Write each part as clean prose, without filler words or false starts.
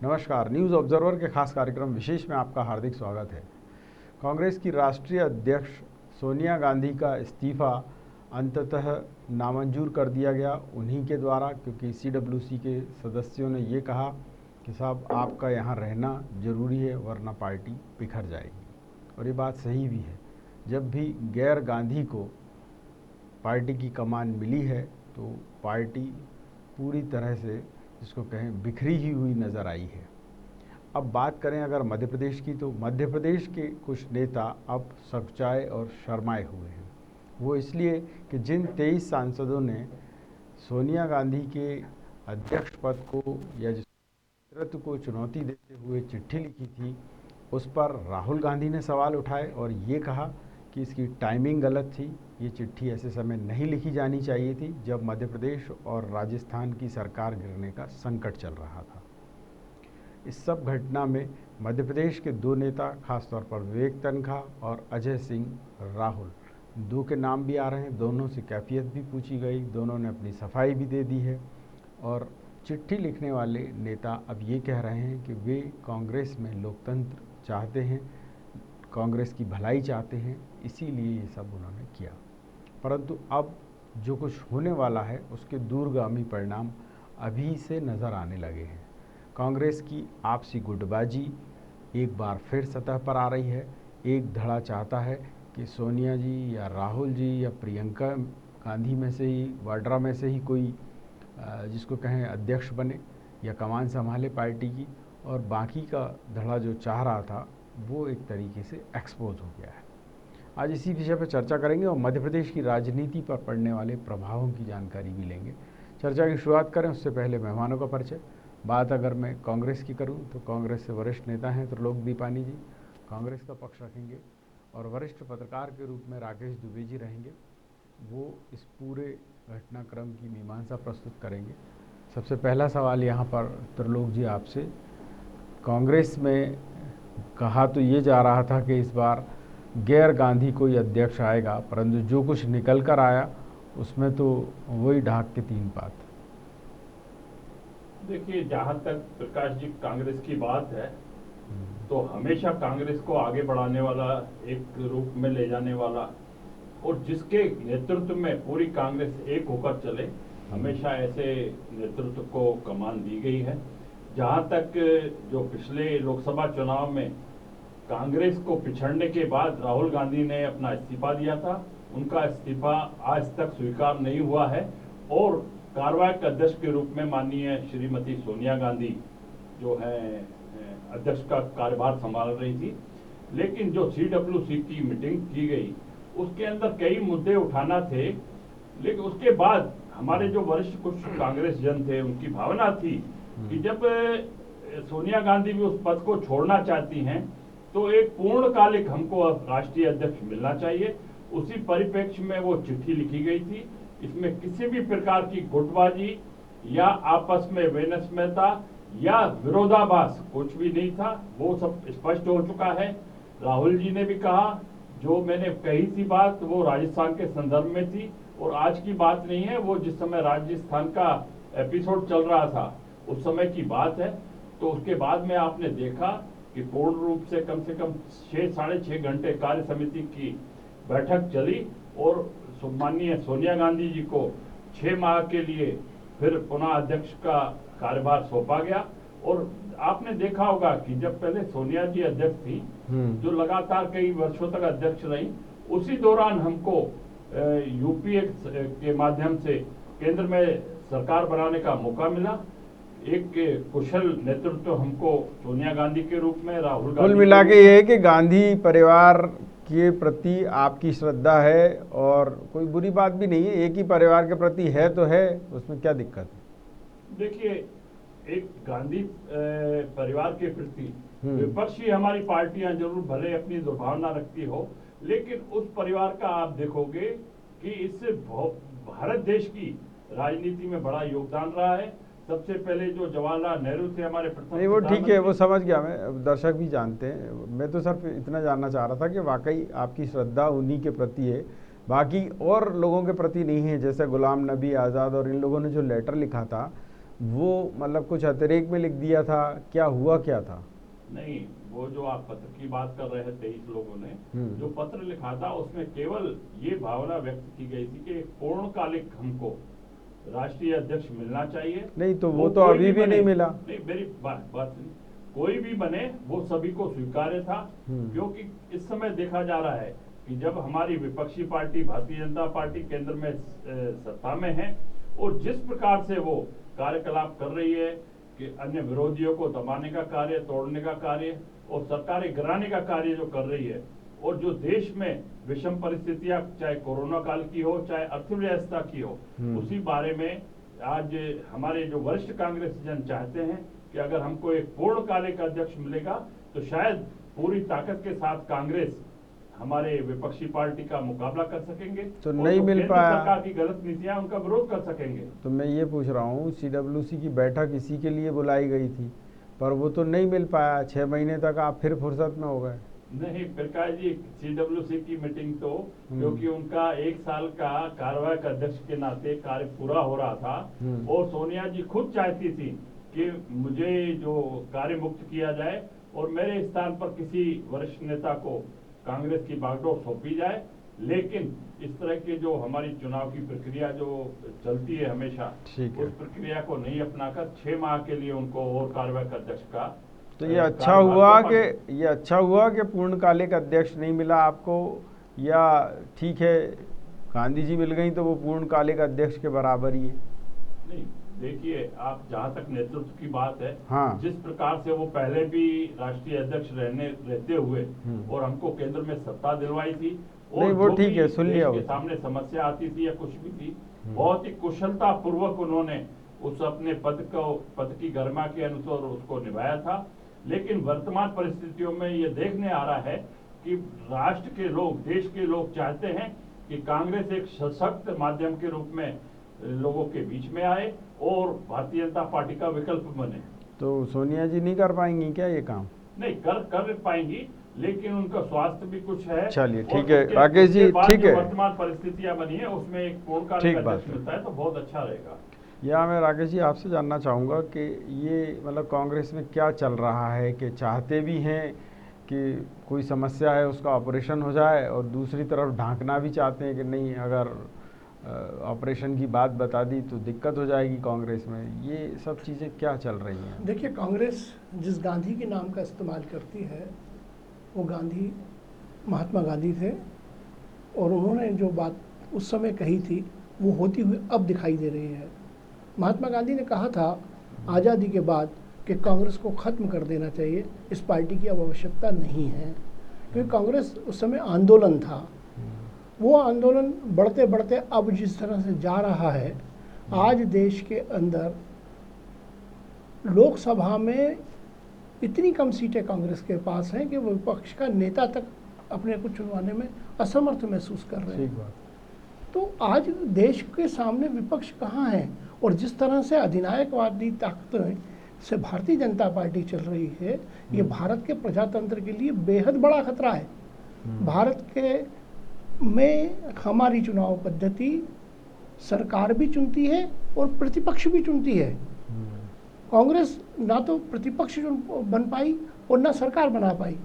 नमस्कार। News observer के खास कार्यक्रम विशेष में आपका हार्दिक स्वागत है। कांग्रेस की राष्ट्रीय अध्यक्ष सोनिया गांधी का इस्तीफ़ा अंततः नामंजूर कर दिया गया उन्हीं के द्वारा, क्योंकि CWC के सदस्यों ने ये कहा कि साहब आपका यहाँ रहना ज़रूरी है वरना पार्टी बिखर जाएगी। और ये बात सही भी है। जब भी गैर गांधी को पार्टी की कमान मिली है तो पार्टी पूरी तरह से, जिसको कहें, बिखरी ही हुई नज़र आई है। अब बात करें अगर मध्य प्रदेश की, तो मध्य प्रदेश के कुछ नेता अब सकचाए और शर्माए हुए हैं। वो इसलिए कि जिन 23 सांसदों ने सोनिया गांधी के अध्यक्ष पद को या जिस नेतृत्व को चुनौती देते हुए चिट्ठी लिखी थी, उस पर राहुल गांधी ने सवाल उठाए और ये कहा कि इसकी टाइमिंग गलत थी। ये चिट्ठी ऐसे समय नहीं लिखी जानी चाहिए थी जब मध्य प्रदेश और राजस्थान की सरकार गिरने का संकट चल रहा था। इस सब घटना में मध्य प्रदेश के दो नेता, खासतौर पर विवेक तन्खा और अजय सिंह राहुल, दो के नाम भी आ रहे हैं। दोनों से कैफियत भी पूछी गई, दोनों ने अपनी सफाई भी दे दी है। और चिट्ठी लिखने वाले नेता अब ये कह रहे हैं कि वे कांग्रेस में लोकतंत्र चाहते हैं, कांग्रेस की भलाई चाहते हैं, इसीलिए ये सब उन्होंने किया। परंतु अब जो कुछ होने वाला है उसके दूरगामी परिणाम अभी से नज़र आने लगे हैं। कांग्रेस की आपसी गुटबाजी एक बार फिर सतह पर आ रही है। एक धड़ा चाहता है कि सोनिया जी या राहुल जी या प्रियंका गांधी में से ही, वाड्रा में से ही कोई, जिसको कहें, अध्यक्ष बने या कमान संभाले पार्टी की, और बाकी का धड़ा जो चाह रहा था वो एक तरीके से एक्सपोज हो गया है। आज इसी विषय पर चर्चा करेंगे और मध्य प्रदेश की राजनीति पर पड़ने वाले प्रभावों की जानकारी भी लेंगे। चर्चा की शुरुआत करें उससे पहले मेहमानों का परिचय। बात अगर मैं कांग्रेस की करूं तो कांग्रेस से वरिष्ठ नेता हैं त्रिलोक दीपानी जी, कांग्रेस का पक्ष रखेंगे, और वरिष्ठ पत्रकार के रूप में राकेश दुबे जी रहेंगे। वो इस पूरे घटनाक्रम की मीमांसा प्रस्तुत करेंगे। सबसे पहला सवाल यहाँ पर त्रिलोक जी आपसे। कांग्रेस में कहा तो ये जा रहा था कि इस बार गैर गांधी कोई अध्यक्ष आएगा, परंतु जो कुछ निकल कर आया उसमें तो वही ढाक के तीन पात। देखिए, जहां तक प्रकाश जी कांग्रेस की बात है तो हमेशा कांग्रेस को आगे बढ़ाने वाला, एक रूप में ले जाने वाला, और जिसके नेतृत्व में पूरी कांग्रेस एक होकर चले, हमेशा ऐसे नेतृत्व को कमान दी गई है। जहां तक जो पिछले लोकसभा चुनाव में कांग्रेस को पिछड़ने के बाद राहुल गांधी ने अपना इस्तीफा दिया था, उनका इस्तीफा आज तक स्वीकार नहीं हुआ है और कार्यवाहक अध्यक्ष के रूप में माननीय श्रीमती सोनिया गांधी जो है अध्यक्ष का कार्यभार संभाल रही थी। लेकिन जो CWC की मीटिंग की गई उसके अंदर कई मुद्दे उठाना थे, लेकिन उसके बाद हमारे जो वरिष्ठ कुछ कांग्रेस जन थे उनकी भावना थी कि जब सोनिया गांधी भी उस पद को छोड़ना चाहती हैं तो एक पूर्णकालिक हमको राष्ट्रीय अध्यक्ष मिलना चाहिए। उसी परिप्रेक्ष्य में वो चिट्ठी लिखी गई थी। इसमें किसी भी प्रकार की गुटबाजी या आपस में वैमनस्यता या विरोधाभास कुछ भी नहीं था, वो सब स्पष्ट हो चुका है। राहुल जी ने भी कहा, जो मैंने कही थी बात वो राजस्थान के संदर्भ में थी और आज की बात नहीं है, वो जिस समय राजस्थान का एपिसोड चल रहा था उस समय की बात है। तो उसके बाद में आपने देखा कि पूर्ण रूप से कम 6-6.5 घंटे कार्य समिति की बैठक चली और माननीय सोनिया गांधी जी को 6 माह के लिए फिर पुनः अध्यक्ष का कार्यभार सौंपा गया। और आपने देखा होगा कि जब पहले सोनिया जी अध्यक्ष थी, जो लगातार कई वर्षों तक अध्यक्ष रही, उसी दौरान हमको यूपीए के माध्यम से केंद्र में सरकार बनाने का मौका मिला। एक कुशल नेतृत्व हमको सोनिया गांधी के रूप में, राहुल गांधी, कुल मिला के ये है कि गांधी परिवार के प्रति आपकी श्रद्धा है और कोई बुरी बात भी नहीं है। एक ही परिवार के प्रति है तो है, उसमें क्या दिक्कत है? देखिए, एक गांधी परिवार के प्रति विपक्षी हमारी पार्टियां जरूर भले अपनी दुर्भावना रखती हो, लेकिन उस परिवार का आप देखोगे कि इससे भारत देश की राजनीति में बड़ा योगदान रहा है। सबसे पहले जो जवाहरलाल नेहरू थे हमारे प्रथम, नहीं वो ठीक है, वो समझ गया मैं, दर्शक भी जानते हैं। मैं तो सिर्फ इतना जानना चाह रहा था कि वाकई आपकी श्रद्धा उन्हीं के प्रति है, बाकी और लोगों के प्रति नहीं है। जैसे गुलाम नबी आज़ाद और इन लोगों ने जो लेटर लिखा था वो मतलब कुछ अतिरेक में लिख दिया था, क्या हुआ क्या था? नहीं, वो जो आप पत्र की बात कर रहे हैं 23 लोगों ने जो पत्र लिखा था उसमें केवल ये भावना व्यक्त की गई थी कि पूर्णकालिक हमको राष्ट्रीय अध्यक्ष मिलना चाहिए। नहीं तो वो तो कोई अभी भी बने, नहीं मिला। नहीं मेरी बात सुनिए, कोई भी बने वो सभी को स्वीकार्य था, क्योंकि इस समय देखा जा रहा है कि जब हमारी विपक्षी पार्टी भारतीय जनता पार्टी केंद्र में सत्ता में है और जिस प्रकार से वो कार्यकलाप कर रही है कि अन्य विरोधियों को दबाने का कार्य, तोड़ने का कार्य और सरकारें गिराने का कार्य जो कर रही है, और जो देश में विषम परिस्थितियां चाहे कोरोना काल की हो चाहे अर्थव्यवस्था की हो, उसी बारे में आज हमारे जो वरिष्ठ कांग्रेस जन चाहते हैं कि अगर हमको एक पूर्णकालिक अध्यक्ष मिलेगा तो शायद पूरी ताकत के साथ कांग्रेस हमारे विपक्षी पार्टी का मुकाबला कर सकेंगे, तो नहीं मिल केंद्र पाया। सरकार की गलत नीतियां उनका विरोध कर सकेंगे। तो मैं ये पूछ रहा हूँ, CWC की बैठक इसी के लिए बुलाई गई थी, पर वो तो नहीं मिल पाया। 6 महीने तक आप फिर फुर्सत में हो गए। नहीं प्रकाश जी, CWC की मीटिंग तो क्योंकि उनका 1 साल का कार्यवाहक अध्यक्ष के नाते कार्य पूरा हो रहा था और सोनिया जी खुद चाहती थी कि मुझे जो कार्य मुक्त किया जाए और मेरे स्थान पर किसी वरिष्ठ नेता को कांग्रेस की बागडोर सौंपी जाए, लेकिन इस तरह के जो हमारी चुनाव की प्रक्रिया जो चलती है हमेशा, उस प्रक्रिया को नहीं अपनाकर 6 माह के लिए उनको और कार्यवाहक अध्यक्ष का तो ये अच्छा हुआ कि पूर्णकालिक अध्यक्ष नहीं मिला आपको, या ठीक है गांधी जी मिल गई तो वो पूर्णकालिक अध्यक्ष के बराबर ही है? नहीं देखिए, आप जहां तक नेतृत्व की बात है, हाँ। जिस प्रकार से वो पहले भी राष्ट्रीय अध्यक्ष रहते हुए और हमको केंद्र में सत्ता दिलवाई थी, और नहीं वो ठीक है, सुन लिया। के सामने समस्या आती थी या कुछ भी थी, बहुत ही कुशलता पूर्वक उन्होंने उस अपने पद की गरिमा के अनुसार उसको निभाया था। लेकिन वर्तमान परिस्थितियों में ये देखने आ रहा है कि राष्ट्र के लोग, देश के लोग चाहते हैं कि कांग्रेस एक सशक्त माध्यम के रूप में लोगों के बीच में आए और भारतीय जनता पार्टी का विकल्प बने। तो सोनिया जी नहीं कर पाएंगी क्या ये काम? नहीं कर पाएंगी, लेकिन उनका स्वास्थ्य भी कुछ है। चलिए ठीक है राकेश जी, ठीक है। वर्तमान परिस्थितियां बनी है उसमें एक पूर्णकालिक अध्यक्ष मिलता है तो बहुत अच्छा रहेगा। या मैं राकेश जी आपसे जानना चाहूँगा कि ये मतलब कांग्रेस में क्या चल रहा है कि चाहते भी हैं कि कोई समस्या है उसका ऑपरेशन हो जाए, और दूसरी तरफ ढांकना भी चाहते हैं कि नहीं, अगर ऑपरेशन की बात बता दी तो दिक्कत हो जाएगी कांग्रेस में। ये सब चीज़ें क्या चल रही हैं? देखिए, कांग्रेस जिस गांधी के नाम का इस्तेमाल करती है वो गांधी महात्मा गांधी थे, और उन्होंने जो बात उस समय कही थी वो होती हुई अब दिखाई दे रही है। महात्मा गांधी ने कहा था आज़ादी के बाद कि कांग्रेस को ख़त्म कर देना चाहिए, इस पार्टी की अब आवश्यकता नहीं है, क्योंकि कांग्रेस उस समय आंदोलन था। वो आंदोलन बढ़ते बढ़ते अब जिस तरह से जा रहा है, आज देश के अंदर लोकसभा में इतनी कम सीटें कांग्रेस के पास हैं कि वो विपक्ष का नेता तक अपने को चुनवाने में असमर्थ महसूस कर रहे हैं। तो आज देश के सामने विपक्ष कहाँ है, और जिस तरह से अधिनायकवादी ताकतें से भारतीय जनता पार्टी चल रही है, ये भारत के प्रजातंत्र के लिए बेहद बड़ा खतरा है। भारत के में हमारी चुनाव पद्धति सरकार भी चुनती है और प्रतिपक्ष भी चुनती है। कांग्रेस ना तो प्रतिपक्ष बन पाई और ना सरकार बना पाई।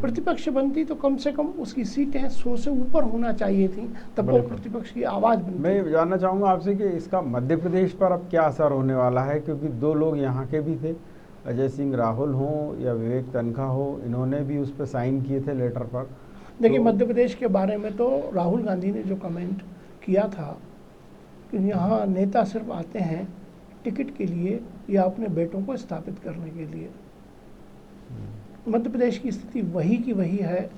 प्रतिपक्ष बनती तो कम से कम उसकी सीटें 100 से ऊपर होना चाहिए थी, तब वो प्रतिपक्ष की आवाज़ बनती। मैं जानना चाहूँगा आपसे कि इसका मध्य प्रदेश पर अब क्या असर होने वाला है, क्योंकि 2 लोग यहाँ के भी थे, अजय सिंह राहुल हों या विवेक तनखा हो, इन्होंने भी उस पर साइन किए थे लेटर पर। देखिए, मध्य प्रदेश के बारे में तो राहुल गांधी ने जो कमेंट किया था कि यहाँ नेता सिर्फ आते हैं टिकट के लिए या अपने बेटों को स्थापित करने के लिए। मध्य प्रदेश की स्थिति वही की वही है,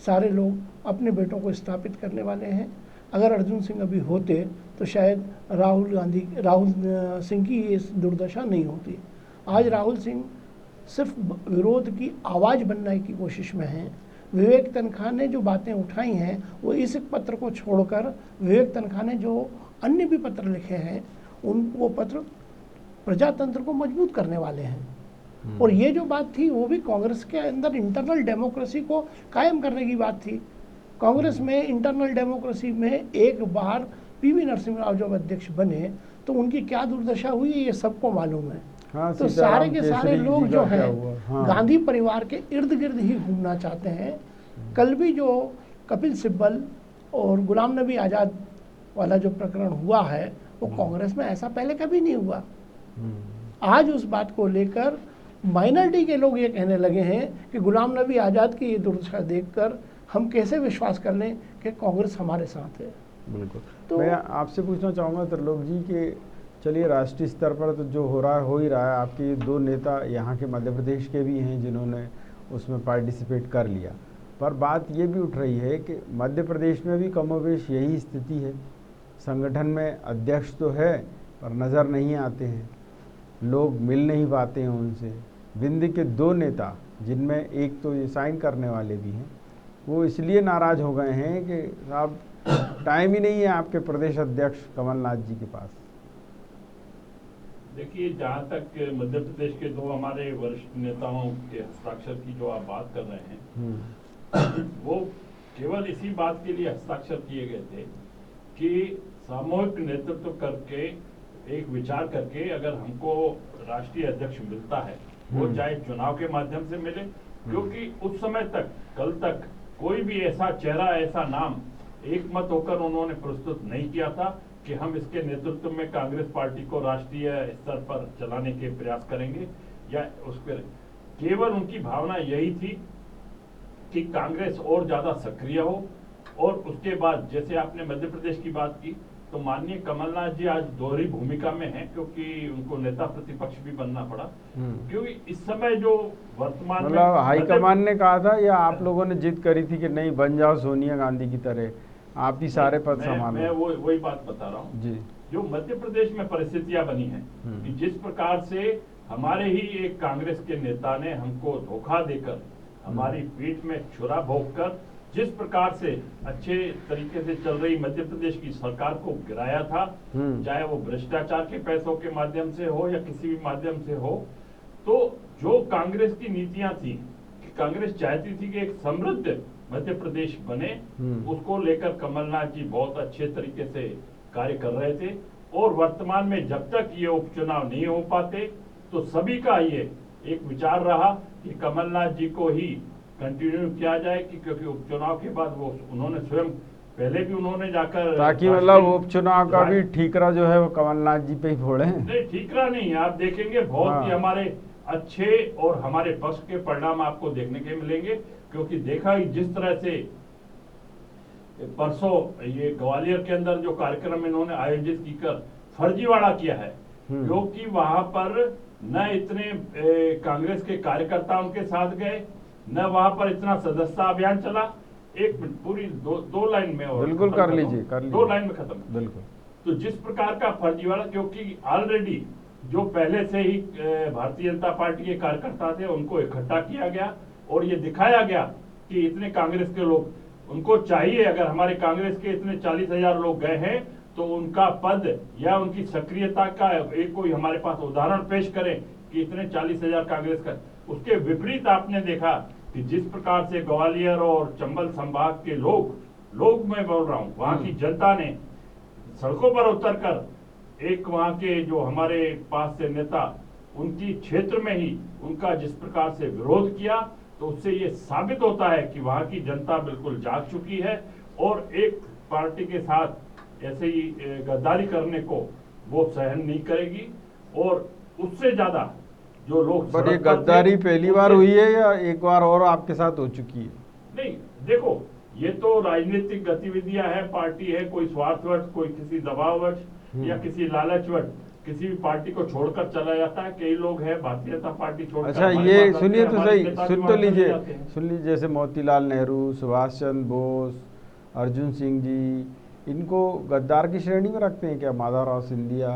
सारे लोग अपने बेटों को स्थापित करने वाले हैं। अगर अर्जुन सिंह अभी होते तो शायद राहुल सिंह की ये दुर्दशा नहीं होती। आज राहुल सिंह सिर्फ विरोध की आवाज़ बनने की कोशिश में हैं। विवेक तनखा ने जो बातें उठाई हैं वो इस पत्र को छोड़कर विवेक तनखा ने जो अन्य भी पत्र लिखे हैं वो पत्र प्रजातंत्र को मजबूत करने वाले हैं। और ये जो बात थी वो भी कांग्रेस के अंदर इंटरनल डेमोक्रेसी को कायम करने की बात थी। कांग्रेस में इंटरनल डेमोक्रेसी में एक बार पीवी नरसिम्हा राव जब अध्यक्ष बने तो उनकी क्या दुर्दशा हुई ये सबको मालूम है। हाँ, तो सीताराम सारे के सारे केसरी लोग जी जो का क्या हैं हुआ? हाँ। गांधी परिवार के इर्द गिर्द ही घूमना चाहते हैं। कल भी जो कपिल सिब्बल और गुलाम नबी आज़ाद वाला जो प्रकरण हुआ है वो कांग्रेस में ऐसा पहले कभी नहीं हुआ। आज उस बात को लेकर माइनॉरिटी के लोग ये कहने लगे हैं कि गुलाम नबी आज़ाद की ये दुर्दशा देखकर हम कैसे विश्वास कर लें कि कांग्रेस हमारे साथ है। बिल्कुल। तो मैं आपसे पूछना चाहूँगा त्रिलोक जी कि चलिए राष्ट्रीय स्तर पर तो जो हो ही रहा है, आपके दो नेता यहाँ के मध्य प्रदेश के भी हैं जिन्होंने उसमें पार्टिसिपेट कर लिया, पर बात ये भी उठ रही है कि मध्य प्रदेश में भी कमोवेश यही स्थिति है। संगठन में अध्यक्ष तो है पर नज़र नहीं आते हैं, लोग मिल नहीं पाते हैं उनसे। विंध्य के दो नेता जिनमें एक तो ये साइन करने वाले भी हैं, वो इसलिए नाराज़ हो गए हैं कि साहब टाइम ही नहीं है आपके प्रदेश अध्यक्ष कमलनाथ जी के पास। देखिए, जहाँ तक मध्य प्रदेश के दो हमारे वरिष्ठ नेताओं के हस्ताक्षर की जो आप बात कर रहे हैं, वो केवल इसी बात के लिए हस्ताक्षर किए गए थे कि सामूहिक नेतृत्व करके एक विचार करके अगर हमको राष्ट्रीय अध्यक्ष मिलता है वो चाहे चुनाव के माध्यम से मिले, क्योंकि उस समय तक कल तक कोई भी ऐसा चेहरा ऐसा नाम एक मत होकर उन्होंने प्रस्तुत नहीं किया था कि हम इसके नेतृत्व में कांग्रेस पार्टी को राष्ट्रीय स्तर पर चलाने के प्रयास करेंगे, या उस पर केवल उनकी भावना यही थी कि कांग्रेस और ज्यादा सक्रिय हो। और उसके बाद जैसे आपने मध्य प्रदेश की बात की, तो माननीय कमलनाथ जी आज दोहरी भूमिका में हैं, क्योंकि उनको नेता प्रतिपक्ष भी बनना पड़ा, क्योंकि इस समय जो वर्तमान में मतलब हाईकमान ने कहा था या आप लोगों ने जिद करी थी कि नहीं बन जाओ सोनिया गांधी की तरह, आप ही सारे पद संभालो? मैं वही बात बता रहा हूँ जी। जो मध्य प्रदेश में परिस्थितियां बनी हैं कि जिस प्रकार से हमारे ही एक कांग्रेस के नेता ने हमको धोखा देकर हमारी पीठ में छुरा भोंककर जिस प्रकार से अच्छे तरीके से चल रही मध्य प्रदेश की सरकार को गिराया था, चाहे वो भ्रष्टाचार के पैसों के माध्यम से हो या किसी भी माध्यम से हो, तो जो कांग्रेस की नीतियां थी कि कांग्रेस चाहती थी कि एक समृद्ध मध्य प्रदेश बने, उसको लेकर कमलनाथ जी बहुत अच्छे तरीके से कार्य कर रहे थे। और वर्तमान में जब तक ये उपचुनाव नहीं हो पाते तो सभी का ये एक विचार रहा कि कमलनाथ जी को ही कंटिन्यू किया जाए, कि क्योंकि उपचुनाव के बाद वो उन्होंने स्वयं पहले भी उन्होंने जाकर ताकि मतलब उपचुनाव का भी ठीकरा जो है वो कमलनाथ जी पे ही फोड़े। नहीं, ठीकरा नहीं, आप देखेंगे बहुत ही हमारे अच्छे और हमारे पक्ष के परिणाम आपको देखने के मिलेंगे, क्योंकि देखा ही जिस तरह से परसों ये ग्वालियर के अंदर जो कार्यक्रम इन्होंने आयोजित कर फर्जीवाड़ा किया है, क्योंकि वहां पर न इतने कांग्रेस के कार्यकर्ता उनके साथ गए, न वहां पर इतना सदस्यता अभियान चला। एक मिनट, पूरी दो लाइन में और बिल्कुल कर लीजिए 2 लाइन में खत्म। बिल्कुल। तो जिस प्रकार का फर्जीवाड़ा, क्योंकि ऑलरेडी जो पहले से ही भारतीय जनता पार्टी के कार्यकर्ता थे उनको इकट्ठा किया गया और ये दिखाया गया कि इतने कांग्रेस के लोग, उनको चाहिए अगर हमारे कांग्रेस के इतने 40,000 लोग गए हैं तो उनका पद या उनकी सक्रियता का एक कोई हमारे पास उदाहरण पेश करें कि इतने 40,000 कांग्रेस का। उसके विपरीत आपने देखा कि जिस प्रकार से ग्वालियर और चंबल संभाग के लोग मैं बोल रहा हूँ, वहां की जनता ने सड़कों पर उतरकर एक वहां के जो हमारे पास से नेता उनकी क्षेत्र में ही उनका जिस प्रकार से विरोध किया, तो उससे ये साबित होता है कि वहां की जनता बिल्कुल जाग चुकी है और एक पार्टी के साथ ऐसे ही गद्दारी करने को वो सहन नहीं करेगी। और उससे ज्यादा जो लोग पर ये गद्दारी पहली बार हुई है या एक बार और आपके साथ हो चुकी है? नहीं, देखो ये तो राजनीतिक गतिविधियां है, पार्टी है, कोई स्वार्थवश, कोई किसी दबाववश या किसी लालचवश किसी भी पार्टी को छोड़कर चला जाता है। कई लोग हैं भारतीय जनता पार्टी छोड़कर। अच्छा, ये सुनिए तो सही, सुन तो लीजिए, जैसे मोतीलाल नेहरू, सुभाष चंद्र बोस, अर्जुन सिंह जी, इनको गद्दार की श्रेणी में रखते हैं क्या? माधवराव सिंधिया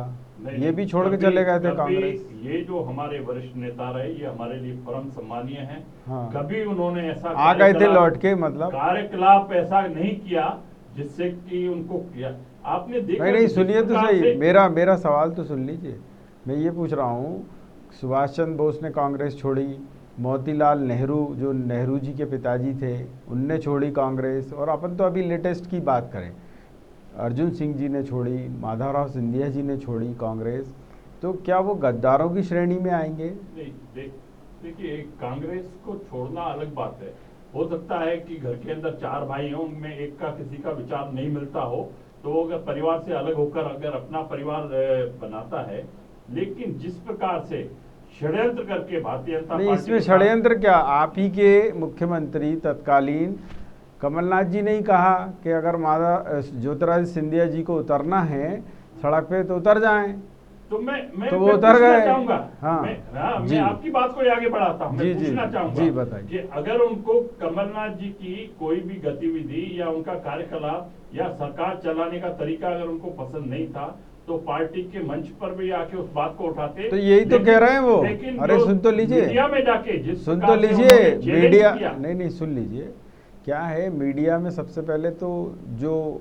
ये भी छोड़ के चले गए थे कांग्रेस। ये जो हमारे वरिष्ठ नेता रहे ये हमारे लिए परम सम्मानीय हैं। हाँ। कभी उन्होंने ऐसा आ गए थे लौट के, मतलब कार्यकलाप ऐसा नहीं किया जिससे कि उनको किया आपने देखा। नहीं, सुनिए तो सही, मेरा सवाल तो सुन लीजिए। मैं ये पूछ रहा हूँ, सुभाष चंद्र बोस ने कांग्रेस छोड़ी, मोतीलाल नेहरू जो नेहरू जी के पिताजी थे उनने छोड़ी कांग्रेस, और अपन तो अभी लेटेस्ट की बात करें अर्जुन सिंह जी ने छोड़ी, माधवराव सिंधिया जी ने छोड़ी कांग्रेस, तो क्या वो गद्दारों की श्रेणी में आएंगे? नहीं, देखिए, कांग्रेस को छोड़ना अलग बात है। हो सकता है कि घर के अंदर 4 भाई हों, उनमें एक का किसी का विचार नहीं मिलता हो, तो वो अगर परिवार से अलग होकर अगर अपना परिवार बनाता है, लेकिन जिस प्रकार से षड्यंत्र करके भारतीय जनता नहीं, पार्टी इसमें के साथ- षड्यंत्र क्या, आप ही के मुख्यमंत्री तत्कालीन कमलनाथ जी ने ही कहा कि अगर ज्योतिरादित्य सिंधिया जी को उतरना है सड़क पे तो उतर जाएं। तो मैं तो वो उतर पूछना गए। चाहूंगा, हाँ, मैं आपकी बात को आगे बढ़ाता हूं। जी, मैं जी, पूछना चाहूंगा जी, बताइए। कि अगर उनको कमलनाथ जी की कोई भी गतिविधि या उनका कार्यकलाप या सरकार चलाने का तरीका अगर उनको पसंद नहीं था, तो पार्टी के मंच पर भी आके उस बात को उठाते। तो यही तो कह रहे हैं वो। लेकिन अरे जो सुन तो लीजिए, मीडिया में जाके जिस सुन तो प्रकार से लीजिए, उन्होंने challenge मीडिया किया। नहीं, सुन लीजिए, क्या है मीडिया में सबसे पहले तो जो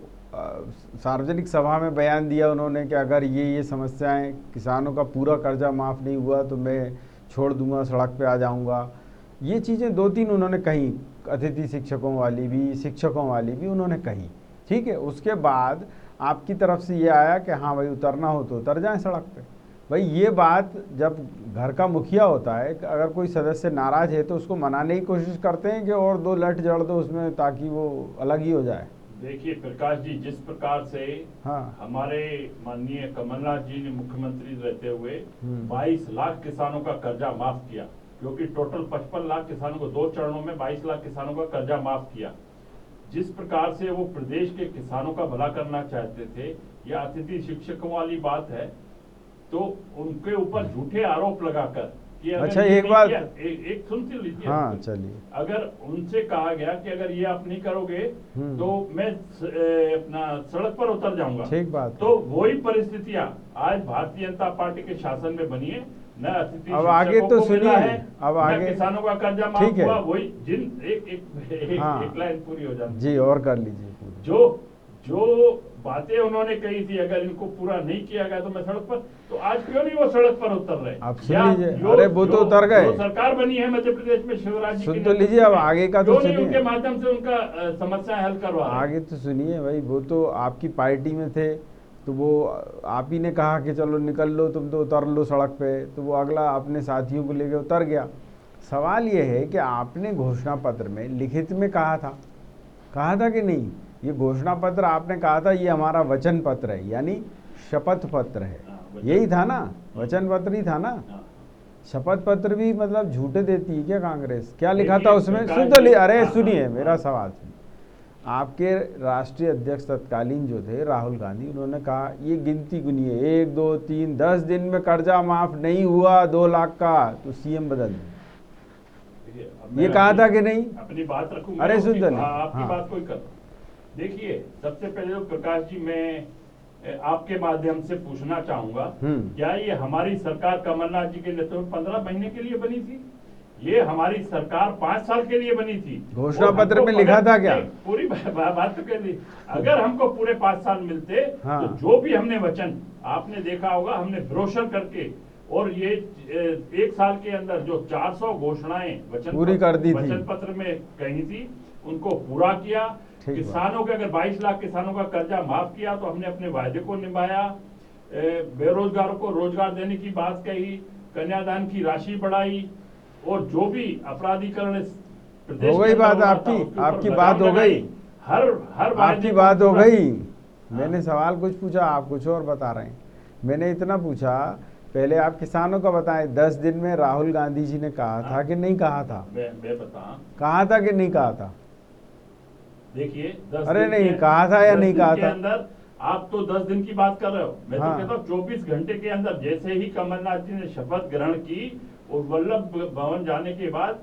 सार्वजनिक सभा में बयान दिया उन्होंने कि अगर ये समस्याएं, किसानों का पूरा कर्जा माफ़ नहीं हुआ तो मैं छोड़ दूंगा, सड़क पे आ जाऊंगा, ये चीज़ें 2-3 उन्होंने कही, अतिथि शिक्षकों वाली भी, शिक्षकों वाली भी उन्होंने कही, ठीक है। उसके बाद आपकी तरफ से ये आया कि हाँ भाई उतरना हो तो उतर जाएं सड़क पे। भाई ये बात जब घर का मुखिया होता है, अगर कोई सदस्य नाराज़ है तो उसको मनाने की कोशिश करते हैं कि और 2 लठ जड़ दो उसमें ताकि वो अलग ही हो जाए। देखिए प्रकाश जी, जिस प्रकार से हाँ, हमारे माननीय कमलनाथ जी ने मुख्यमंत्री रहते हुए 22 हम्म। लाख किसानों का कर्जा माफ किया, क्योंकि टोटल 55 लाख किसानों को 2 चरणों में 22 लाख किसानों का कर्जा माफ किया। जिस प्रकार से वो प्रदेश के किसानों का भला करना चाहते थे, या अतिथि शिक्षकों वाली बात है, तो उनके ऊपर झूठे आरोप लगाकर कि अगर अच्छा, ये एक नहीं बात- किया- एक सुनते लीजिए। हाँ चलिए, अगर उनसे कहा गया कि अगर ये आप नहीं करोगे तो मैं अपना सड़क पर उतर जाऊंगा, ठीक बात है। तो वही परिस्थितियां आज भारतीय जनता पार्टी के शासन में बनी है। न अतिथि अब आगे शिक्षकों तो को मिला सुनिए, है, अब न आगे किसानों का कर्जा ठीक माफ है। हुआ। वही जिन एक हाँ। लाइन पूरी हो जाती जी, और कर लीजिए पूरी। जो बातें उन्होंने कही थी, अगर इनको पूरा नहीं किया गया तो मैं सड़क पर, तो आज क्यों नहीं वो सड़क पर उतर रहे? आप सुन या लीजिए, जो- अरे वो तो जो- उतर गए। जो सरकार बनी है मध्य प्रदेश में शिवराज जी सुन के तो नेतृत्व लीजिए, अब में, आगे का तो क्यों नहीं सुनिए। उनके माध्यम से उनका समस्या हल करवा रहे? आगे तो सुनिए भाई, वो तो आपकी पार्टी में थे, तो वो आप ही ने कहा कि चलो निकल लो, तुम तो उतर लो सड़क पे, तो वो अगला अपने साथियों को लेके उतर गया। सवाल ये है कि आपने घोषणा पत्र में लिखित में कहा था कि नहीं? ये घोषणा पत्र आपने कहा था ये हमारा वचन पत्र है, यानी शपथ पत्र है, यही था ना? वचन पत्र ही था ना? हाँ। शपथ पत्र भी मतलब झूठे देती है क्या कांग्रेस? क्या लिखा था देखिए, उसमें? सरकार सुन तो ली, जी- अरे हाँ, सुनिए हाँ, मेरा हाँ। सवाल सुनिए। आपके राष्ट्रीय अध्यक्ष तत्कालीन जो थे राहुल गांधी, उन्होंने कहा ये गिनती गुनिए 1 2 3 10 दिन में कर्जा माफ नहीं हुआ 2 लाख का तो सीएम बदल दें। देखिए, अब ये मैं कहा अपनी- था कि नहीं? अपनी बात रखूंगा। अरे सुन तो ली। आपकी हाँ। बात कोई कर। देखिए, सबसे पहले तो प्रकाश जी, मैं आपके माध्यम से पूछना चाहूंगा, क्या ये हमारी सरकार कमलनाथ जी के नेतृत्व में 15 महीने के लिए बनी थी? ये हमारी सरकार 5 साल के लिए बनी थी। घोषणा और पत्र हमको में लिखा था क्या? पूरी बात तो कह दी। अगर हमको पूरे 5 साल मिलते, हाँ। तो जो भी हमने वचन, आपने देखा होगा, हमने ब्रोशर करके, और ये 1 साल के अंदर जो 400 घोषणाएं पूरी कर दी थी। वचन पत्र में कही थी, उनको पूरा किया। ठीक किसानों के अगर 22 लाख किसानों का कर्जा माफ किया तो हमने अपने वायदे को निभाया। बेरोजगारों को रोजगार देने की बात कही, कन्यादान की राशि बढ़ाई, और जो भी अपराधीकरण इस प्रदेश हो गई के अंदर बात हो रहा था, आपकी, उसके ऊपर आपकी लगाम बात हो लगाई। गई। हर वायदे आपकी को बात हो पूरा- गई। मैंने सवाल कुछ पूछा, आप कुछ और बता रहे हैं। मैंने इतना पूछा, पहले आप किसानों का बताएं, 10 दिन में राहुल गांधी जी ने कहा था कि नहीं कहा था? मैं बता, कहा था कि नहीं कहा था? देखिए 10 अरे दिन नहीं, के- कहा था या 10 नहीं दिन कहा के था? अंदर आप तो 10 दिन की बात कर रहे हो, मैं हाँ। तो कहता हूँ 24 घंटे के अंदर, जैसे ही कमलनाथ जी ने शपथ ग्रहण की और वल्लभ भवन जाने के बाद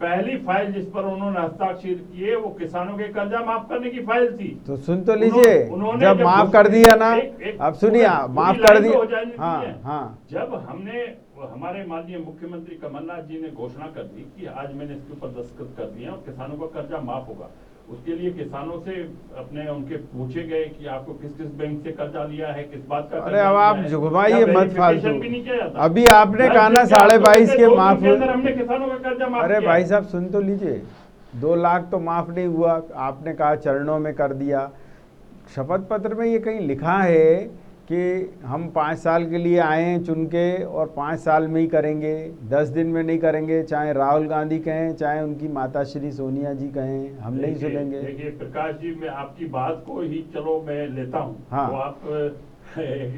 पहली फाइल जिस पर उन्होंने हस्ताक्षर किए वो किसानों के कर्जा माफ करने की फाइल थी। तो सुन तो लीजिए, उन्होंने जब माफ कर घोषणा दिया ना, एक अब सुनिए, पूरी माफ लाइन कर तो दिया। हो जाने हाँ दीजिए। हाँ, जब हमने, हमारे माननीय मुख्यमंत्री कमलनाथ जी ने घोषणा कर दी कि आज मैंने इसके ऊपर दस्तखत कर दिए और किसानों का कर्जा माफ होगा, उसके लिए किसानों से अपने उनके पूछे गए कि आपको किस किस बैंक से कर्जा लिया है, किस बात का अरे कर्जा अब लिया आप है, घुमाइए या मत verification फालतू। भी नहीं किया जाता। अभी आपने 10 कहा ना दिन के 22.5 अंदर, के 2 माफ दिन के हुए। अंदर हमने किसानों का कर्जा माफ अरे किया। भाई साहब सुन तो लीजिए, 2 लाख तो माफ नहीं हुआ, आपने कहा चरणों में कर दिया। शपथ पत्र में ये कहीं लिखा है कि हम 5 साल के लिए आए हैं चुन के और 5 साल में ही करेंगे, 10 दिन में नहीं करेंगे, चाहे राहुल गांधी कहें चाहे उनकी माता श्री सोनिया जी कहें, हम नहीं सुनेंगे। देखिए प्रकाश जी, मैं आपकी बात को ही चलो मैं लेता हूँ। हाँ। तो आप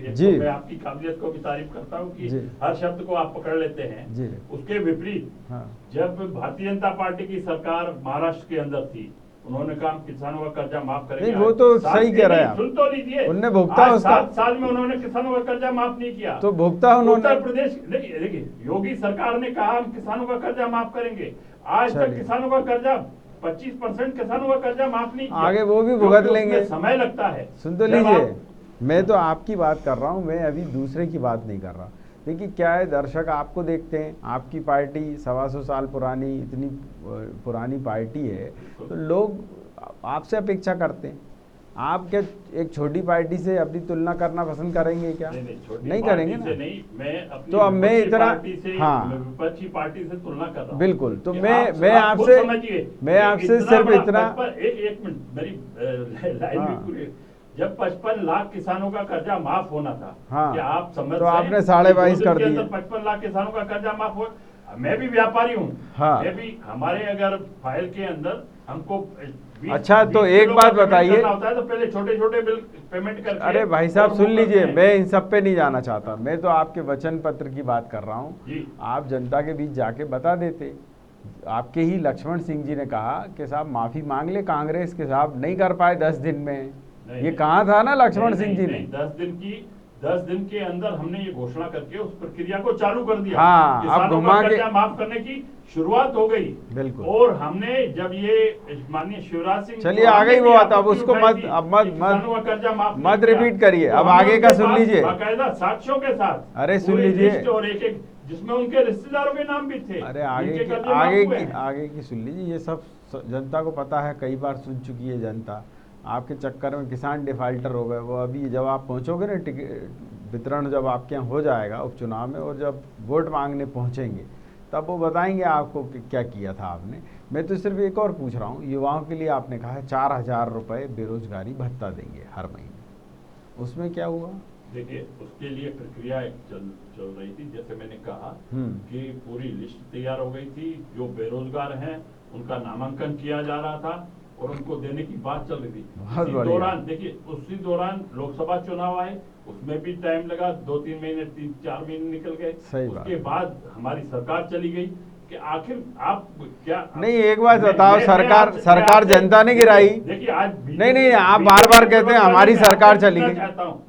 जी। तो मैं आपकी काबिलियत को भी तारीफ करता हूँ कि जी। हर शब्द को आप पकड़ लेते हैं। जी। उसके विपरीत हाँ। जब भारतीय जनता पार्टी की सरकार महाराष्ट्र के अंदर थी, उन्होंने कहा हम किसानों का कर्जा माफ करेंगे। नहीं, वो तो सही कह रहे हैं आप। सुन तो लीजिए, उनने भुगता आज उसका। 7 साल में उन्होंने किसानों का कर्जा माफ नहीं किया। तो भुगता उन्होंने। उत्तर प्रदेश देखिए योगी सरकार ने कहा हम किसानों का कर्जा माफ करेंगे, आज तक चलिए। किसानों का कर्जा 25% किसानों का कर्जा माफ नहीं किया। आगे वो भी क्योंकि भुगत उसमें लेंगे। समय लगता है। सुन तो जब लीजिए, आप- मैं तो आपकी बात कर रहा हूँ, मैं अभी दूसरे की बात नहीं कर रहा। देखिए क्या है, दर्शक आपको देखते हैं, आपकी पार्टी 125 साल पुरानी, इतनी पुरानी पार्टी है, तो लोग आपसे अपेक्षा करते हैं। आप क्या एक छोटी पार्टी से अपनी तुलना करना पसंद करेंगे क्या? छोटी नहीं पार्टी करेंगे से ना। नहीं, मैं अपनी तो अब मैं विपक्षी इतना- पार्टी से हाँ। विपक्षी पार्टी से तुलना कर रहा हूँ। बिल्कुल। तो कि मैं आप खुद आपसे समझिए, मैं आपसे इतना सिर्फ बड़ा इतना 55 एक मिनट मेरी लाइन हाँ। भी पूरी। जब 55 लाख किसानों का कर्जा माफ होना था, हाँ। क्या आप समझ तो रहे हैं आपने कि 22.5 2 दिन कर के दिए। अंदर 55 लाख किसानों का कर्जा माफ हो। मैं भी व्यापारी हूँ। हाँ। मैं भी, हमारे अगर फाइल के अंदर हमको 20 अच्छा, तो 20 एक किलो बात का पेमेंट बताइए। करना होता है, तो पहले छोटे छोटे बिल पेमेंट करके। अरे भाई साहब और सुन वो लीजिए, करते हैं। मैं इन सब पे नहीं जाना चाहता, मैं तो आपके वचन पत्र की बात कर रहा हूँ। जी। आप जनता के बीच जाके बता देते। आपके ही लक्ष्मण सिंह जी ने कहा कि साहब माफी मांग ले कांग्रेस के, साहब नहीं कर पाए 10 दिन में। नहीं, ये नहीं। कहा था ना लक्ष्मण नहीं, सिंह जी ने। नहीं, 10 दिन के अंदर हमने ये घोषणा करके उस प्रक्रिया को चालू कर दिया। हाँ, किसानों अब का घुमा के- कर्जा माफ करने की शुरुआत हो गई। बिल्कुल। और हमने जब ये माननीय शिवराज सिंह चलिए, चौहान आ गई ने वो भी बात, अब आपत्ति उसको उठाई मत- थी अब मत- कि मत- किसानों का कर्जा माफ मत नहीं किया। रिपीट करिए, तो अब हमने आगे का उनके सुन पास लीजिए। बाकायदा साक्ष्यों के साथ अरे सुन पूरी लीजिए। लिस्ट और एक जिसमें उनके रिश्तेदारों के नाम भी थे। अरे आगे जिनके की कर्जे माफ आगे हुए की हैं। आगे की सुन लीजिए। ये सब जनता को पता है, कई बार सुन चुकी है जनता। आपके चक्कर में किसान डिफाल्टर हो गए। वो अभी जब आप पहुंचोगे ना, टिकट वितरण जब आपके यहाँ हो जाएगा उपचुनाव में, और जब वोट मांगने पहुंचेंगे तब वो बताएंगे आपको कि क्या किया था आपने। मैं तो सिर्फ एक और पूछ रहा हूँ, युवाओं के लिए आपने कहा है 4000 रुपये बेरोजगारी भत्ता देंगे हर महीने, उसमें क्या हुआ? देखिए उसके लिए प्रक्रिया चल रही थी। जैसे मैंने कहा कि पूरी लिस्ट तैयार हो गई थी। जो बेरोजगार हैं उनका नामांकन किया जा रहा था और उनको देने की बात चल रही थी। बहुत उसी बढ़िया। दौरान देखिए, उसी दौरान लोकसभा चुनाव आए, उसमें भी टाइम लगा, 2-3 महीने 3-4 महीने निकल गए। सही बात। उसके बाद हमारी सरकार चली गई कि आखिर आप क्या नहीं, एक बात बताओ, मैं सरकार आपसे- जनता ने गिराई। देखिए आज नहीं, नहीं, आप बार-बार कहते हैं हमारी सरकार चली गई।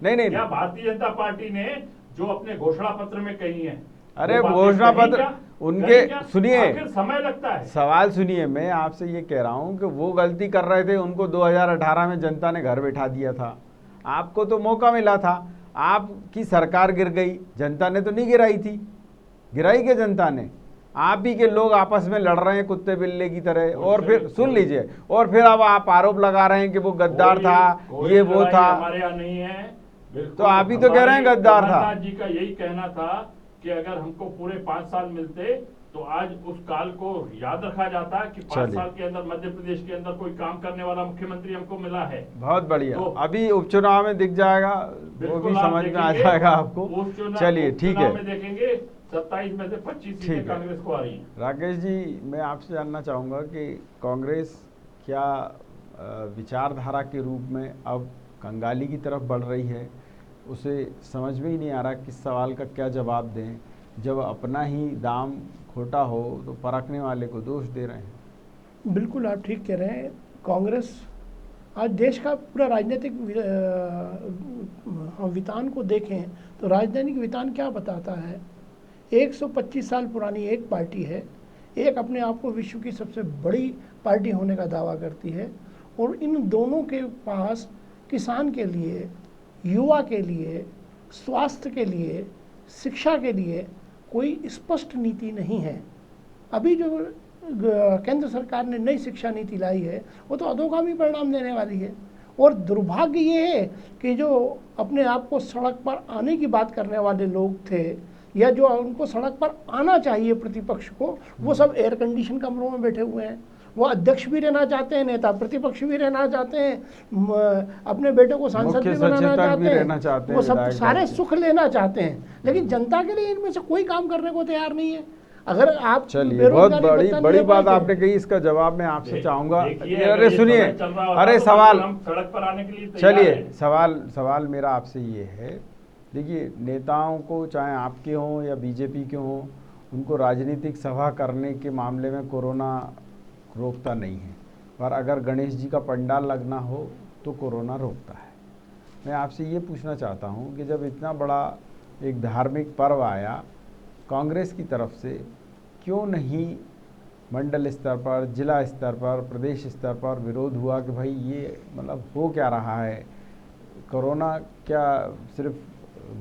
नहीं, नहीं, क्या भारतीय जनता पार्टी ने जो अपने घोषणा पत्र में कही है, अरे वो बातें घोषणा कही पत्र क्या? उनके कही क्या? सुनिए, आखिर समय लगता है। सवाल सुनिए। मैं आपसे ये कह रहा हूँ कि वो गलती कर रहे थे, उनको 2018 में जनता ने घर बैठा दिया था। आपको तो मौका मिला था, आपकी सरकार गिर गई। जनता ने तो नहीं गिराई थी, गिराई के जनता ने। आप ही के लोग आपस में लड़ रहे हैं कुत्ते बिल्ले की तरह। और फिर सुन लीजिए, और फिर अब आप आरोप लगा रहे हैं कि वो गद्दार था, ये वो लड़ाई था। हमारे यहाँ नहीं है। बिल्कुल, तो आप ही तो कह रहे हैं हमारे गद्दार था। कमलनाथ जी का यही कहना था कि अगर हमको पूरे 5 साल मिलते तो आज उस काल को याद रखा जाता कि 5 चलिए। साल के अंदर मध्य प्रदेश के अंदर कोई काम करने वाला मुख्यमंत्री हमको मिला है। बहुत बढ़िया। तो- अभी उपचुनाव में दिख जाएगा, वो बिल्कुल भी आप समझ में आ देखेंगे, जाएगा आपको। उपचुनाव- चलिए ठीक उपचुनाव है। में देखेंगे 27 में से 25 ठीक सीटें है। कांग्रेस को आ रही हैं। राकेश जी, मैं आपसे जानना चाहूँगा कि कांग्रेस क्या विचारधारा के रूप में अब कंगाली की तरफ बढ़ रही है? उसे समझ में ही नहीं आ रहा किस सवाल का क्या जवाब दें। जब अपना ही दाम खोटा हो तो परखने वाले को दोष दे रहे हैं। बिल्कुल आप ठीक कह रहे हैं। कांग्रेस आज देश का पूरा राजनीतिक वितान को देखें तो राजनीतिक वितान क्या बताता है। 125 साल पुरानी एक पार्टी है, एक अपने आप को विश्व की सबसे बड़ी पार्टी होने का दावा करती है, और इन दोनों के पास किसान के लिए, युवा के लिए, स्वास्थ्य के लिए, शिक्षा के लिए कोई स्पष्ट नीति नहीं है। अभी जो केंद्र सरकार ने नई शिक्षा नीति लाई है वो तो अधोगामी परिणाम देने वाली है। और दुर्भाग्य ये है कि जो अपने आप को सड़क पर आने की बात करने वाले लोग थे, या जो उनको सड़क पर आना चाहिए प्रतिपक्ष को, वो सब एयर कंडीशन कमरों में बैठे हुए हैं। वो अध्यक्ष भी रहना चाहते हैं, नेता प्रतिपक्ष भी रहना चाहते हैं, अपने बेटे को सांसद मुख्य भी बनाना सचेतक भी रहना चाहते हैं, वो सब विधायक सारे दल के। सुख लेना चाहते हैं, लेकिन जनता के लिए इनमें से कोई काम करने को तैयार नहीं है। अगर आप चलिए, बहुत बेरोजगारी भत्ता बड़ी नहीं बात दे पाएंगे, आपने कही, इसका जवाब मैं आपसे चाहूंगा। देखिए, अरे अगर ये सुनिए, समय चल रहा होता अरे तो सवाल, हम सड़क पर आने के लिए तैयार चलिए हैं। सवाल मेरा आपसे ये है, देखिए नेताओं को, चाहे आपके हों या बीजेपी के हों, उनको राजनीतिक सभा करने के मामले में कोरोना रोकता नहीं है, पर अगर गणेश जी का पंडाल लगना हो तो कोरोना रोकता है। मैं आपसे ये पूछना चाहता हूँ कि जब इतना बड़ा एक धार्मिक पर्व आया, कांग्रेस की तरफ से क्यों नहीं मंडल स्तर पर, जिला स्तर पर, प्रदेश स्तर पर विरोध हुआ कि भाई ये मतलब हो क्या रहा है, कोरोना क्या सिर्फ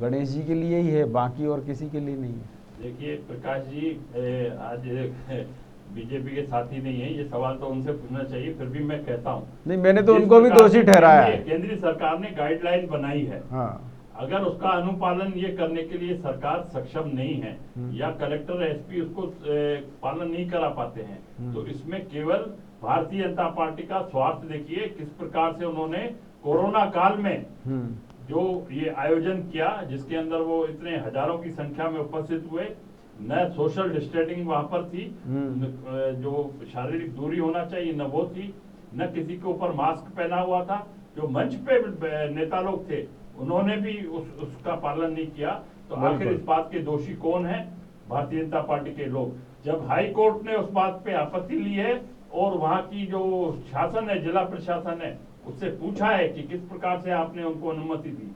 गणेश जी के लिए ही है, बाकी और किसी के लिए नहीं है? देखिए प्रकाश जी, आज बीजेपी के साथी नहीं है, ये सवाल तो उनसे पूछना चाहिए, फिर भी मैं कहता हूँ नहीं, मैंने तो जिस उनको भी प्रकार दोषी से ठहराया है। केंद्रीय सरकार ने गाइडलाइन बनाई है, हाँ, अगर उसका अनुपालन ये करने के लिए सरकार सक्षम नहीं है या कलेक्टर एसपी उसको पालन नहीं करा पाते हैं, तो इसमें केवल भारतीय जनता पार्टी का स्वार्थ देखिए किस प्रकार से उन्होंने कोरोना काल में जो ये आयोजन किया, जिसके अंदर वो इतने हजारों की संख्या में उपस्थित हुए, न सोशल डिस्टेंसिंग वहां पर थी, जो शारीरिक दूरी होना चाहिए न वो थी, न किसी के ऊपर मास्क पहना हुआ था, जो मंच पे नेता लोग थे उन्होंने भी उसका पालन नहीं किया, तो आखिर इस बात के दोषी कौन है? भारतीय जनता पार्टी के लोग। जब हाई कोर्ट ने उस बात पे आपत्ति ली है और वहां की जो शासन है, जिला प्रशासन है, उससे पूछा है कि किस प्रकार से आपने उनको अनुमति दी,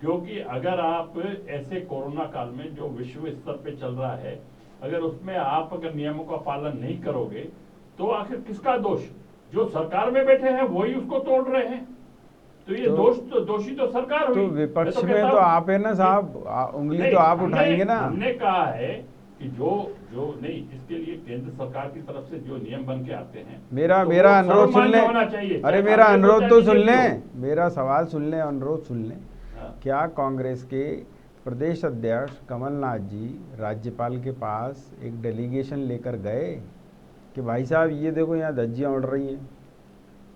क्योंकि अगर आप ऐसे कोरोना काल में जो विश्व स्तर पे चल रहा है, अगर उसमें आप अगर नियमों का पालन नहीं करोगे तो आखिर किसका दोष? जो सरकार में बैठे हैं वही उसको तोड़ रहे हैं, तो ये दोषी तो सरकार हुई। तो विपक्ष में कहता तो हूं आप है ना साहब, उंगली नहीं, तो आप उठाएंगे ना। हमने कहा है कि जो नहीं, इसके लिए केंद्र सरकार की तरफ से जो नियम बन के आते हैं, मेरा तो मेरा वो अनुरोध सुन सर्वमान्य लें। होना चाहिए। अरे चाहे मेरा कांग्रेस हो, अनुरोध चाहे तो सुन बीजेपी हो। लें, मेरा सवाल सुन लें, अनुरोध सुन लें। हाँ। क्या कांग्रेस के प्रदेश अध्यक्ष कमलनाथ जी राज्यपाल के पास एक डेलीगेशन लेकर गए कि भाई साहब ये देखो यहाँ धज्जियाँ उड़ रही हैं?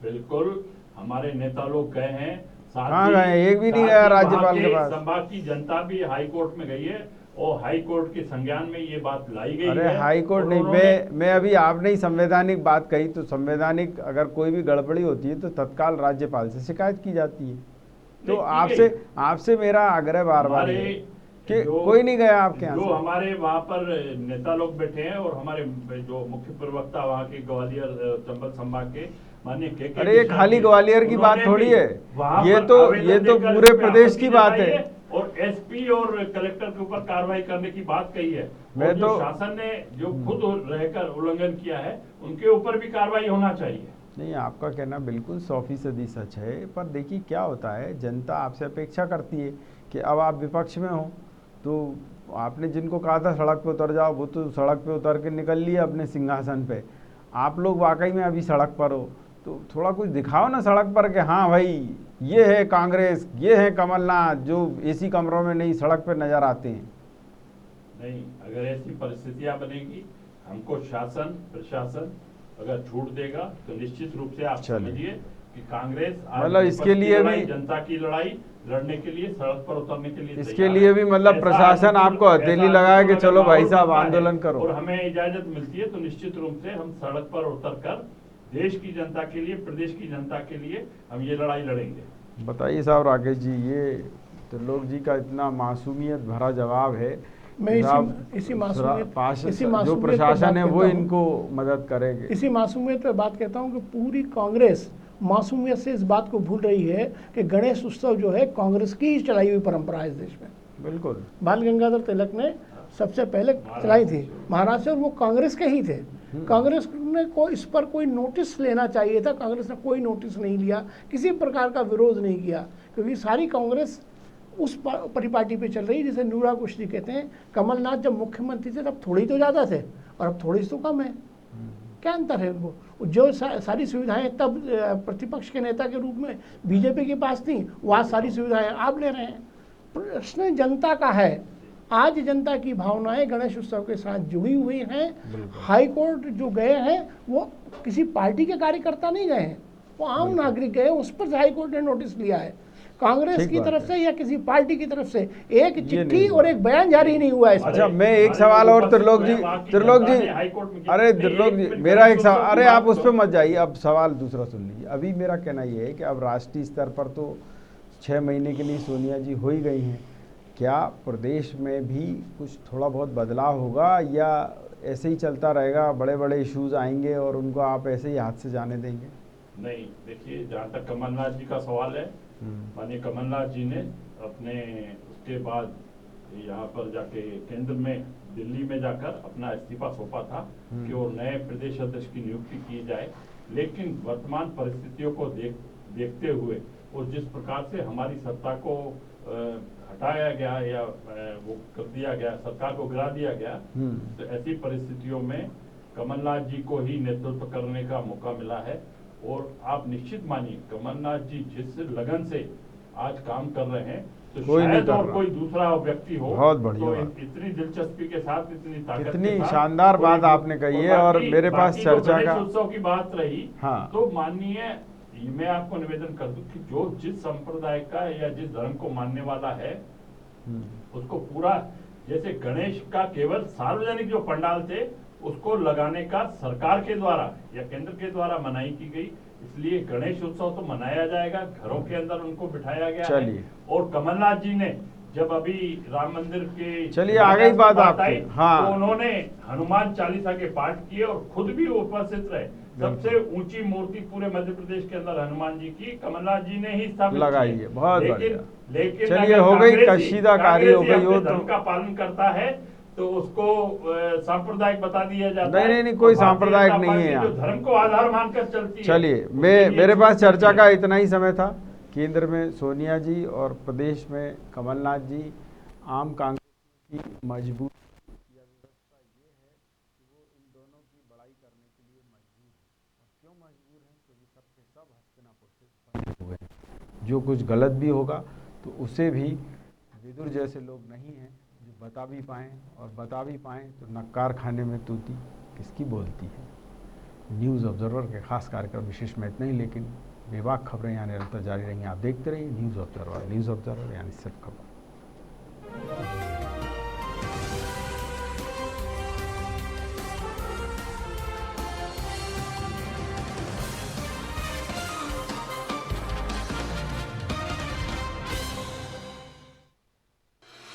बिल्कुल, हमारे नेता लोग गए हैं, कहाँ गए? एक भी नहीं गया राज्यपाल के पास। संभाग की जनता भी हाई कोर्ट में गई है और हाई कोर्ट के संज्ञान में ये बात लाई गई अरे है। हाई कोर्ट और नहीं, उन्होंने- मैं अभी आपने ही संवैधानिक बात कही, तो संवैधानिक अगर कोई भी गड़बड़ी होती है तो तत्काल राज्यपाल से शिकायत की जाती है। तो नहीं, आपसे मेरा आग्रह बार बार हमारे है कि जो- कोई नहीं गया आपके यहाँ जो से। हमारे वहाँ पर नेता लोग बैठे हैं और हमारे जो मुख्य प्रवक्ता वहाँ के ग्वालियर चंबल संभाग के माननीय के अरे ये खाली ग्वालियर की बात उन्होंने थोड़ी भी है, वहाँ ये पर तो आवेदन देकर पूरे इस पे प्रदेश आपत्ति की बात जताई है। और एसपी और कलेक्टर के ऊपर कार्रवाई करने की बात कही है। मैं और जो तो- शासन ने जो खुद रहकर उल्लंघन किया है उनके ऊपर भी कार्रवाई होना चाहिए। नहीं, आपका कहना बिल्कुल 100% सच है, पर देखिए क्या होता है, जनता आपसे अपेक्षा करती है कि अब आप विपक्ष में हो, तो आपने जिनको कहा था सड़क पे उतर जाओ, वो तो सड़क पे उतर के निकल लिए अपने सिंहासन पे। आप लोग वाकई में अभी सड़क पर हो, तो थोड़ा कुछ दिखाओ ना सड़क पर कि हाँ भाई ये है कांग्रेस, ये है कमलनाथ, जो एसी कमरों में नहीं सड़क पे नजर आते हैं। नहीं, अगर ऐसी परिस्थितियां बनेगी, हमको शासन प्रशासन अगर छूट देगा तो निश्चित रूप से आप चलिए। समझिए कि कांग्रेस आज मतलब विपक्ष इसके की लिए लड़ाई, भी- जनता की लड़ाई लड़ने के लिए, सड़क पर उतरने के लिए इसके तैयार लिए है। भी मतलब ऐसा प्रशासन अनुकूल- आपको हथेली ऐसा लगाए कि अनुकूल चलो अगर भाई माहौल साहब बनता है आंदोलन करो। और हमें इजाजत मिलती है तो निश्चित रूप से हम सड़क पर उतरकर देश की जनता के लिए, प्रदेश की जनता के लिए हम ये लड़ाई लड़ेंगे। बताइए साहब राकेश जी, ये त्रिलोक जी का इतना मासूमियत भरा जवाब है। मैं साहब, इसी मासूमियत जो पे प्रशासन बात है वो कहता हूं। इनको मदद करेंगे। इसी मासूमियत पे बात कहता हूँ कि पूरी कांग्रेस मासूमियत से इस बात को भूल रही है कि गणेश उत्सव जो है कांग्रेस की ही चलाई हुई परंपरा है इस देश में। बिल्कुल। बाल गंगाधर तिलक ने सबसे पहले चलाई थी महाराष्ट्र से, और वो कांग्रेस के ही थे। कांग्रेस ने इस पर कोई नोटिस लेना चाहिए था, कांग्रेस ने कोई नोटिस नहीं लिया, किसी प्रकार का विरोध नहीं किया, क्योंकि सारी कांग्रेस उस परिपाटी पे चल रही जिसे नूरा कुश्ती कहते हैं। कमलनाथ जब मुख्यमंत्री थे तब थोड़ी तो ज़्यादा थे और अब थोड़ी तो कम है। क्या अंतर है उनको? जो सारी सुविधाएं तब प्रतिपक्ष के नेता के रूप में बीजेपी के पास थी, वह सारी सुविधाएं आप ले रहे हैं। प्रश्न जनता का है आज जनता की भावनाएं गणेश उत्सव के साथ जुड़ी हुई हैं। बिल्कुल। हाई कोर्ट जो गए हैं वो किसी पार्टी के कार्यकर्ता नहीं गए हैं, वो आम नागरिक गए, उस पर हाई कोर्ट ने नोटिस लिया है। कांग्रेस ठीक की बात तरफ है। से या किसी पार्टी की तरफ से एक ये चिट्ठी नहीं और एक बयान जारी नहीं हुआ है इस पर। अच्छा, मैं एक सवाल और त्रिलोक जी, अरे त्रिलोक जी, मेरा एक सवाल, अरे आप उस पर मत जाइए, अब सवाल दूसरा सुन लीजिए। अभी मेरा कहना ये है कि अब राष्ट्रीय स्तर पर तो 6 महीने के लिए सोनिया जी हो ही गई हैं, क्या प्रदेश में भी कुछ थोड़ा बहुत बदलाव होगा या ऐसे ही चलता रहेगा, बड़े बड़े इश्यूज आएंगे और उनको आप ऐसे ही हाथ से जाने देंगे? नहीं, देखिए, जहाँ तक कमलनाथ जी का सवाल है, माननीय कमलनाथ जी ने अपने उसके बाद यहाँ पर जाके केंद्र में दिल्ली में जाकर अपना इस्तीफा सौंपा था कि वो नए प्रदेश अध्यक्ष की नियुक्ति की जाए। लेकिन वर्तमान परिस्थितियों को देखते हुए और जिस प्रकार से हमारी सत्ता को हटाया गया या वो कर दिया गया, सरकार को गिरा दिया गया, तो ऐसी परिस्थितियों में कमलनाथ जी को ही नेतृत्व करने का मौका मिला है। और आप निश्चित मानिए, कमलनाथ जी जिस लगन से आज काम कर रहे हैं, तो कोई नहीं शायद कर और रहा। कोई दूसरा व्यक्ति हो बहुत बढ़िया तो बात। इतनी दिलचस्पी के साथ, इतनी ताकत के इतनी साथ शानदार बात आपने कही है। और मेरे पास बाकी चर्चा गणेश का, उत्सव की बात रही, हाँ, तो माननीय, मैं आपको निवेदन कर दूं कि जो जिस संप्रदाय का या जिस धर्म को मानने वाला है उसको पूरा, जैसे गणेश का केवल सार्वजनिक जो पंडाल थे उसको लगाने का सरकार के द्वारा या केंद्र के द्वारा मनाही की गई, इसलिए गणेश उत्सव तो मनाया जाएगा, घरों के अंदर उनको बिठाया गया है। और कमलनाथ जी ने जब अभी राम मंदिर के, चलिए आ गई बात आपकी, हाँ, तो उन्होंने हनुमान चालीसा के पाठ किए और खुद भी उपस्थित रहे। सबसे ऊंची मूर्ति पूरे मध्य प्रदेश के अंदर हनुमान जी की कमलनाथ जी ने ही स्थापित लगाई है, बहुत बढ़िया। लेकिन चलिए, हो गई कशीदाकारी, हो गई हो, धर्म का पालन करता है तो उसको सांप्रदायिक बता दिया जाता है। नहीं, कोई सांप्रदायिक नहीं है जो धर्म को आधार मानकर चलती है। चलिए, मेरे पास चर्चा का इतना ही समय था। केंद्र में सोनिया जी और प्रदेश में कमलनाथ जी, आम कांग्रेस की मजबूत या व्यवस्था ये है कि वो इन दोनों की बड़ाई करने के लिए मजबूर है। और क्यों मजबूर है? क्योंकि सबके सब हस्तिनापुर से बंधे हुए हैं। जो कुछ गलत भी होगा तो उसे भी विदुर जैसे लोग नहीं हैं जो बता भी पाएँ, और बता भी पाएँ तो नक्कार खाने में तूती किसकी बोलती है। न्यूज़ ऑब्जर्वर के खास कार्यक्रम विशेष में इतना ही, लेकिन बेबाक खबरें यहाँ निरंतर जारी रहेंगी। आप देखते रहिए न्यूज़ ऑब्जर्वर यानी सिर्फ खबर।